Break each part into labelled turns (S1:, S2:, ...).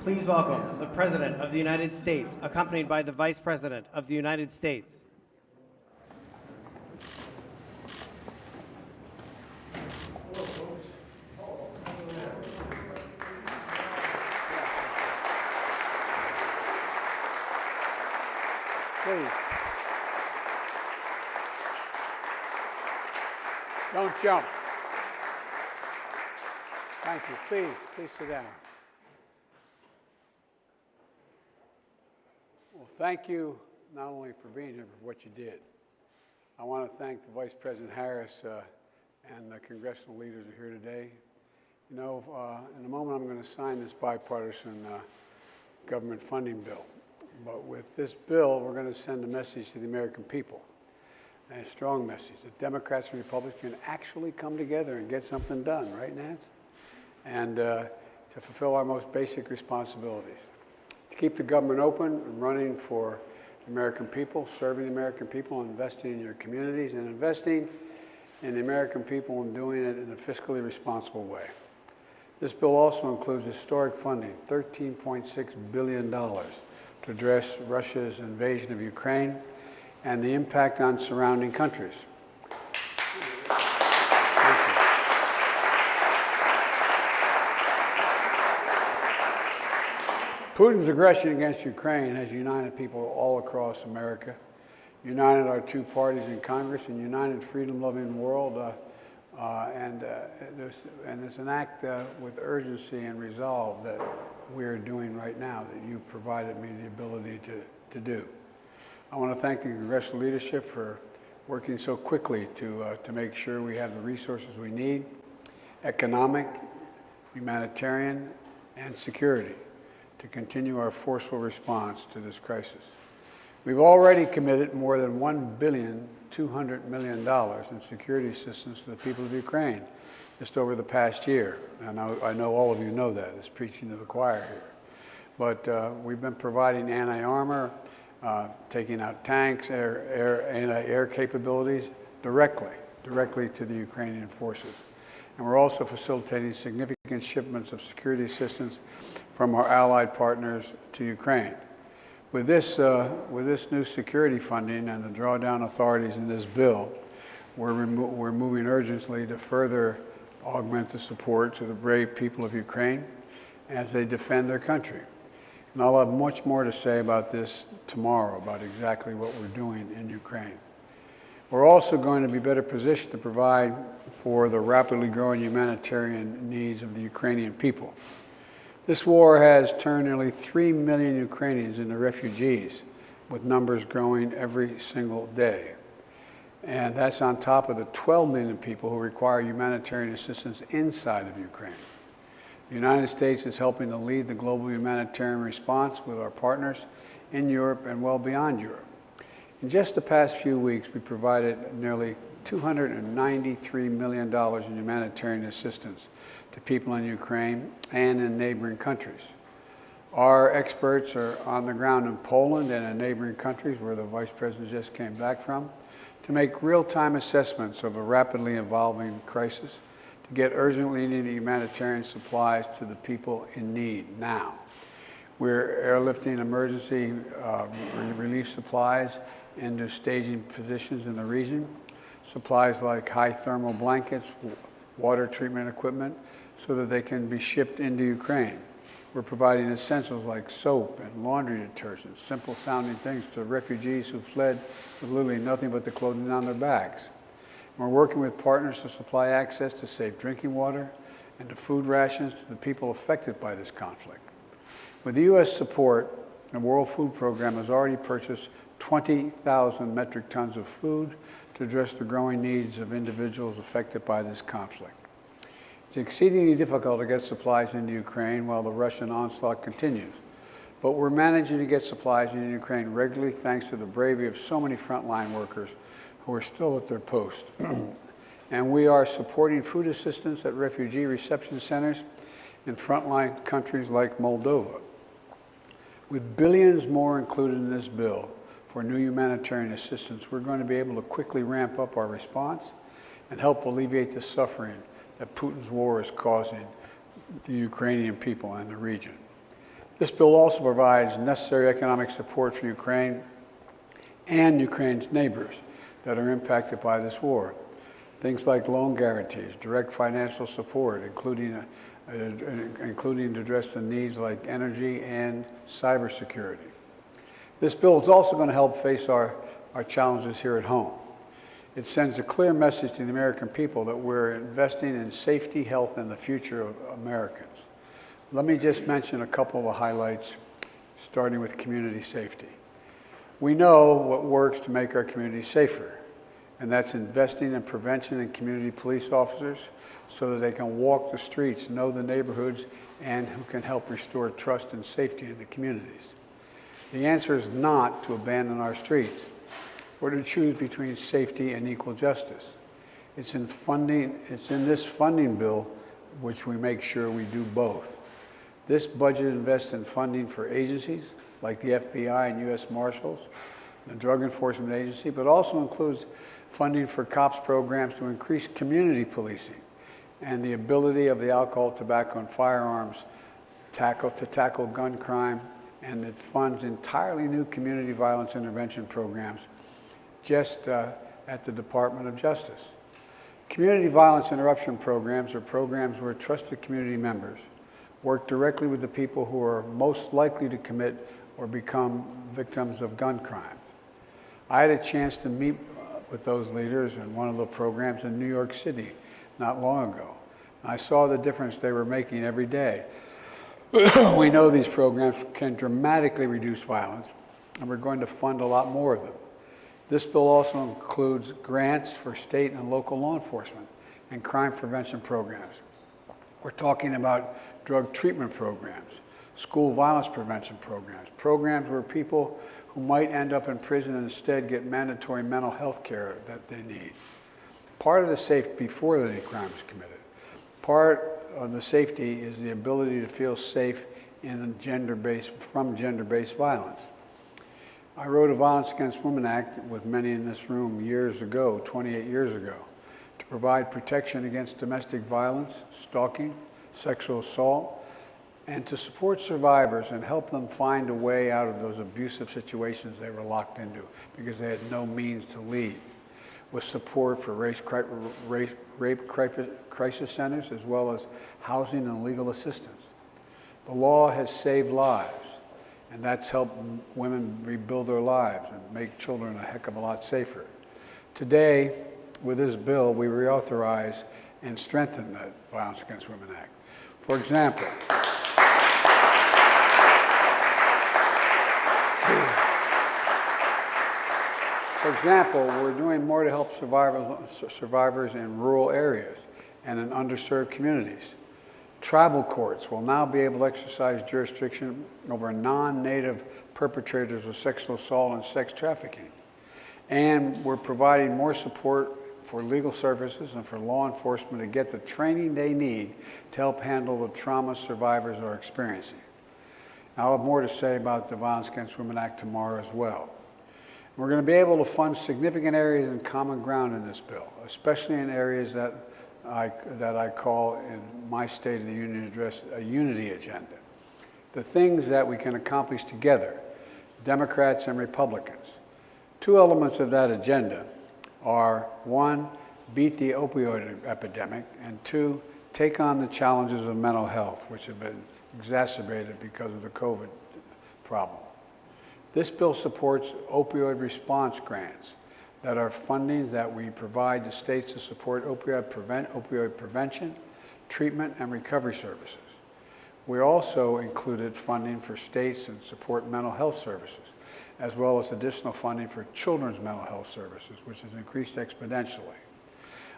S1: Please welcome the President of the United States, accompanied by the Vice President of the United States.
S2: Please. Don't jump. Thank you. Please sit down. Well, thank you not only for being here, but for what you did. I want to thank the Vice President Harris and the congressional leaders who are here today. You know, in a moment I'm going to sign this bipartisan government funding bill. But with this bill, we're going to send a message to the American people, a strong message that Democrats and Republicans can actually come together and get something done, right, Nance? And to fulfill our most basic responsibilities. To keep the government open and running for the American people, serving the American people, investing in your communities, and investing in the American people and doing it in a fiscally responsible way. This bill also includes historic funding, $13.6 billion, to address Russia's invasion of Ukraine and the impact on surrounding countries. Putin's aggression against Ukraine has united people all across America, united our two parties in Congress, and united freedom-loving world. It's an act with urgency and resolve that we are doing right now that you've provided me the ability to do. I want to thank the congressional leadership for working so quickly to make sure we have the resources we need, economic, humanitarian, and security, to continue our forceful response to this crisis. We've already committed more than $1.2 billion in security assistance to the people of Ukraine just over the past year. And I know all of you know that. It's preaching to the choir here. But we've been providing anti-armor, taking out tanks, anti-air capabilities directly to the Ukrainian forces. And we're also facilitating significant shipments of security assistance from our allied partners to Ukraine. With this new security funding and the drawdown authorities in this bill, we're moving urgently to further augment the support to the brave people of Ukraine as they defend their country. And I'll have much more to say about this tomorrow, about exactly what we're doing in Ukraine. We're also going to be better positioned to provide for the rapidly growing humanitarian needs of the Ukrainian people. This war has turned nearly 3 million Ukrainians into refugees, with numbers growing every single day. And that's on top of the 12 million people who require humanitarian assistance inside of Ukraine. The United States is helping to lead the global humanitarian response with our partners in Europe and well beyond Europe. In just the past few weeks, we provided nearly $293 million in humanitarian assistance to people in Ukraine and in neighboring countries. Our experts are on the ground in Poland and in neighboring countries where the Vice President just came back from to make real-time assessments of a rapidly evolving crisis, to get urgently needed humanitarian supplies to the people in need now. We're airlifting emergency relief supplies into staging positions in the region, supplies like high thermal blankets, water treatment equipment, so that they can be shipped into Ukraine. We're providing essentials like soap and laundry detergent, simple sounding things to refugees who fled with literally nothing but the clothing on their backs. We're working with partners to supply access to safe drinking water and to food rations to the people affected by this conflict. With the U.S. support, the World Food Program has already purchased 20,000 metric tons of food to address the growing needs of individuals affected by this conflict. It's exceedingly difficult to get supplies into Ukraine while the Russian onslaught continues. But we're managing to get supplies into Ukraine regularly thanks to the bravery of so many frontline workers who are still at their post. And we are supporting food assistance at refugee reception centers in frontline countries like Moldova. With billions more included in this bill for new humanitarian assistance, we're going to be able to quickly ramp up our response and help alleviate the suffering that Putin's war is causing the Ukrainian people and the region. This bill also provides necessary economic support for Ukraine and Ukraine's neighbors that are impacted by this war. Things like loan guarantees, direct financial support, including to address the needs like energy and cybersecurity. This bill is also going to help face our challenges here at home. It sends a clear message to the American people that we're investing in safety, health, and the future of Americans. Let me just mention a couple of the highlights, starting with community safety. We know what works to make our communities safer, and that's investing in prevention and community police officers so that they can walk the streets, know the neighborhoods, and who can help restore trust and safety in the communities. The answer is not to abandon our streets or to choose between safety and equal justice. It's in this funding bill which we make sure we do both. This budget invests in funding for agencies like the FBI and U.S. Marshals, the Drug Enforcement Agency, but also includes funding for COPS programs to increase community policing and the ability of the alcohol, tobacco, and firearms to tackle gun crime, and it funds entirely new community violence intervention programs just at the Department of Justice. Community violence interruption programs are programs where trusted community members work directly with the people who are most likely to commit or become victims of gun crimes. I had a chance to meet with those leaders in one of the programs in New York City not long ago. I saw the difference they were making every day. We know these programs can dramatically reduce violence, and we're going to fund a lot more of them. This bill also includes grants for state and local law enforcement and crime prevention programs. We're talking about drug treatment programs, school violence prevention programs, programs where people who might end up in prison instead get mandatory mental health care that they need. Part of the safety before any crime is committed. Part of the safety is the ability to feel safe from gender-based violence. I wrote a Violence Against Women Act with many in this room years ago, 28 years ago, to provide protection against domestic violence, stalking, sexual assault, and to support survivors and help them find a way out of those abusive situations they were locked into because they had no means to leave, with support for rape crisis centers as well as housing and legal assistance. The law has saved lives, and that's helped women rebuild their lives and make children a heck of a lot safer. Today, with this bill, we reauthorize and strengthen the Violence Against Women Act. For example, we're doing more to help survivors in rural areas and in underserved communities. Tribal courts will now be able to exercise jurisdiction over non-native perpetrators of sexual assault and sex trafficking. And we're providing more support for legal services and for law enforcement to get the training they need to help handle the trauma survivors are experiencing. I'll have more to say about the Violence Against Women Act tomorrow as well. We're going to be able to fund significant areas in common ground in this bill, especially in areas that I call in my State of the Union address a unity agenda. The things that we can accomplish together, Democrats and Republicans. Two elements of that agenda are, one, beat the opioid epidemic, and two, take on the challenges of mental health, which have been exacerbated because of the COVID problem. This bill supports opioid response grants that are funding that we provide to states to support opioid prevention, treatment, and recovery services. We also included funding for states and support mental health services, as well as additional funding for children's mental health services, which has increased exponentially.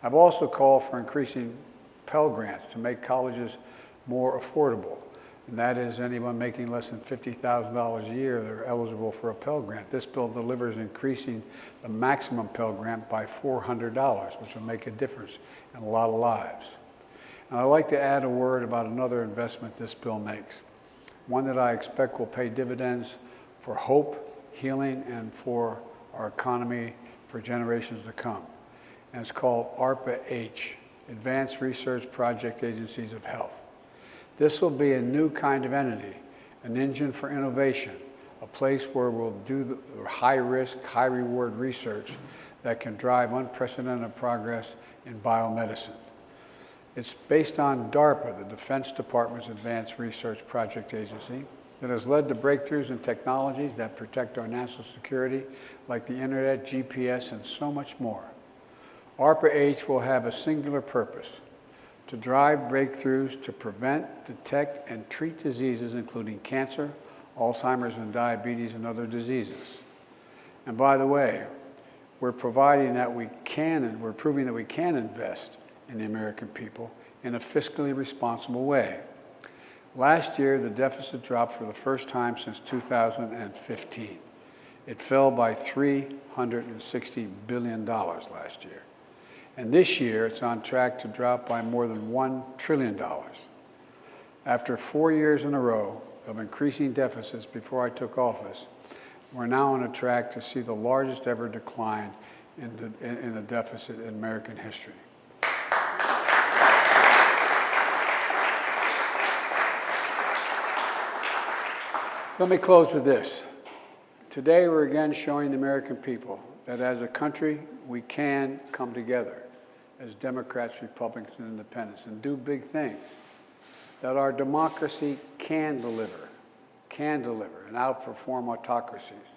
S2: I've also called for increasing Pell Grants to make colleges more affordable. And that is anyone making less than $50,000 a year, they're eligible for a Pell Grant. This bill delivers increasing the maximum Pell Grant by $400, which will make a difference in a lot of lives. And I'd like to add a word about another investment this bill makes, one that I expect will pay dividends for hope, healing, and for our economy for generations to come. And it's called ARPA-H, Advanced Research Project Agencies of Health. This will be a new kind of entity, an engine for innovation, a place where we'll do the high-risk, high-reward research that can drive unprecedented progress in biomedicine. It's based on DARPA, the Defense Department's Advanced Research Project Agency, that has led to breakthroughs in technologies that protect our national security, like the internet, GPS, and so much more. ARPA-H will have a singular purpose: to drive breakthroughs to prevent, detect, and treat diseases including cancer, Alzheimer's and diabetes, and other diseases. And by the way, we're proving that we can invest in the American people in a fiscally responsible way. Last year, the deficit dropped for the first time since 2015. It fell by $360 billion last year. And this year, it's on track to drop by more than $1 trillion. After 4 years in a row of increasing deficits before I took office, we're now on a track to see the largest ever decline in the deficit in American history. So let me close with this. Today, we're again showing the American people that as a country, we can come together as Democrats, Republicans, and Independents and do big things. That our democracy can deliver and outperform autocracies.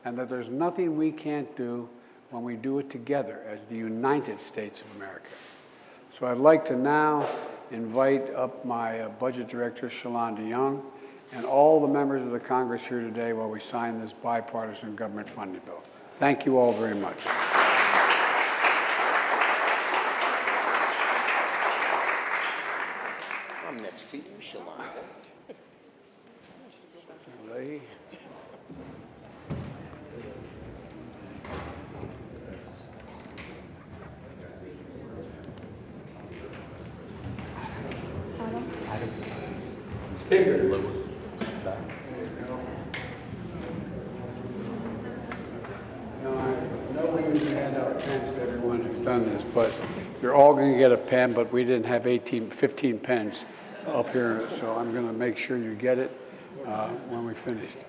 S2: And that there's nothing we can't do when we do it together as the United States of America. So I'd like to now invite up my Budget Director, Shalonda Young, and all the members of the Congress here today while we sign this bipartisan government funding bill. Thank you all very much.
S3: I'm next to you, Shalonda.
S2: Lee. Speaker. Done this, but you're all going to get a pen, but we didn't have 15 pens up here, so I'm going to make sure you get it when we finish.
S4: I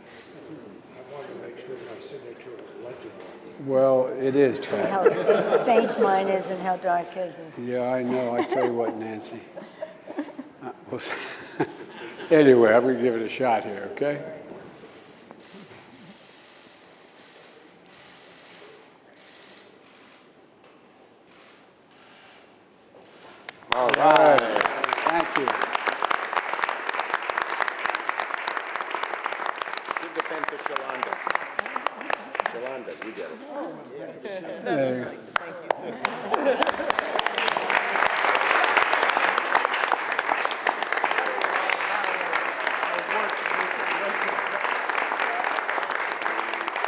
S4: want to make sure my signature is legible.
S2: Well, it is.
S5: See how faint mine is and how dark his is.
S2: Yeah, I know. I tell you what, Nancy. Anyway, I'm going to give it a shot here, okay?
S3: All right.
S2: Thank you.
S3: Give the pen to Shalonda. Shalonda, you get it.
S2: There.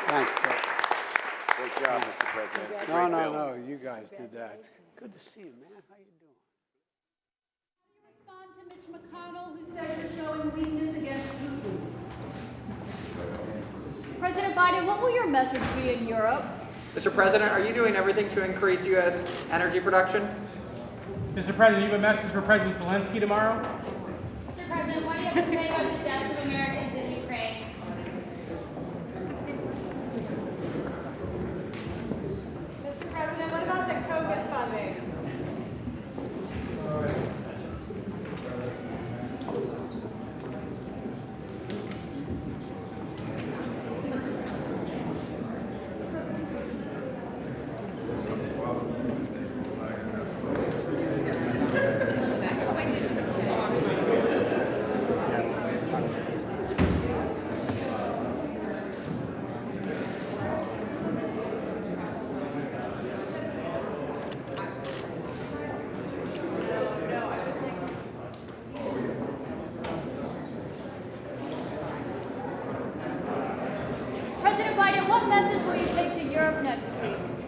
S2: Thanks, Bill.
S3: Great job, Mr. President. It's a
S2: No,
S3: great
S2: no,
S3: bill.
S2: no. You guys did that. Good to see you, man. How you doing?
S6: Respond to Mitch McConnell, who says you're showing weakness against Putin. President Biden, what will your message be in Europe?
S7: Mr. President, are you doing everything to increase U.S. energy production?
S8: Mr. President, you have a message for President Zelensky tomorrow?
S6: Mr. President, what do you have to say about the deaths of Americans in Ukraine?
S9: Mr. President, what about the COVID funding?
S6: what message will you take to Europe next week?